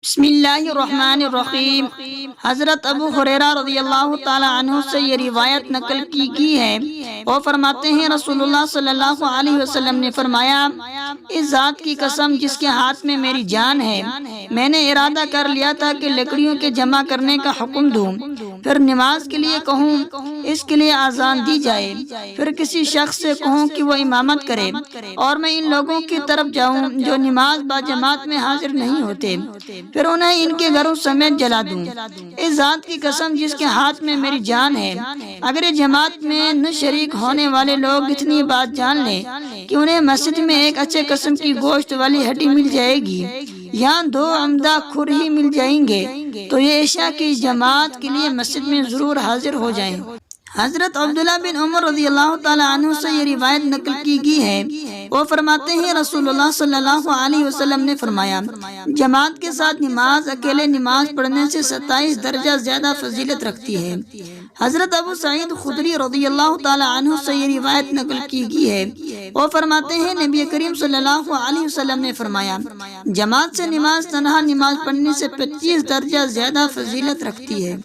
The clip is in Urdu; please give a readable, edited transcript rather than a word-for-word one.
بسم اللہ الرحمن الرحیم۔ حضرت ابو ہریرہ رضی اللہ تعالی عنہ سے یہ روایت نقل کی گئی ہے، وہ فرماتے ہیں رسول اللہ صلی اللہ علیہ وسلم نے فرمایا، اس ذات کی قسم جس کے ہاتھ میں میری جان ہے، میں نے ارادہ کر لیا تھا کہ لکڑیوں کے جمع کرنے کا حکم دوں، پھر نماز کے لیے کہوں اس کے لیے اذان دی جائے، پھر کسی شخص سے کہوں کہ وہ امامت کرے، اور میں ان لوگوں کی طرف جاؤں جو نماز با جماعت میں حاضر نہیں ہوتے، پھر انہیں ان کے گھروں سمیت جلا دوں۔ اس ذات کی قسم جس کے ہاتھ میں میری جان ہے، اگر یہ جماعت میں نہ شریک ہونے والے لوگ اتنی بات جان لیں کہ انہیں مسجد میں ایک اچھے قسم کی گوشت والی ہڈی مل جائے گی یا دو عمدہ کھر ہی مل جائیں گے، تو یہ عشاء کی جماعت کے لیے مسجد میں ضرور حاضر ہو جائیں۔ حضرت عبداللہ بن عمر رضی اللہ تعالی عنہ سے یہ روایت نقل کی گئی ہے، وہ فرماتے ہیں رسول اللہ صلی اللہ علیہ وسلم نے فرمایا، جماعت کے ساتھ نماز اکیلے نماز پڑھنے سے 27 درجہ زیادہ فضیلت رکھتی ہے۔ حضرت ابو سعید خدری رضی اللہ تعالی عنہ سے یہ روایت نقل کی گئی ہے، وہ فرماتے ہیں نبی کریم صلی اللہ علیہ وسلم نے فرمایا، جماعت سے نماز تنہا نماز پڑھنے سے 25 درجہ زیادہ فضیلت رکھتی ہے۔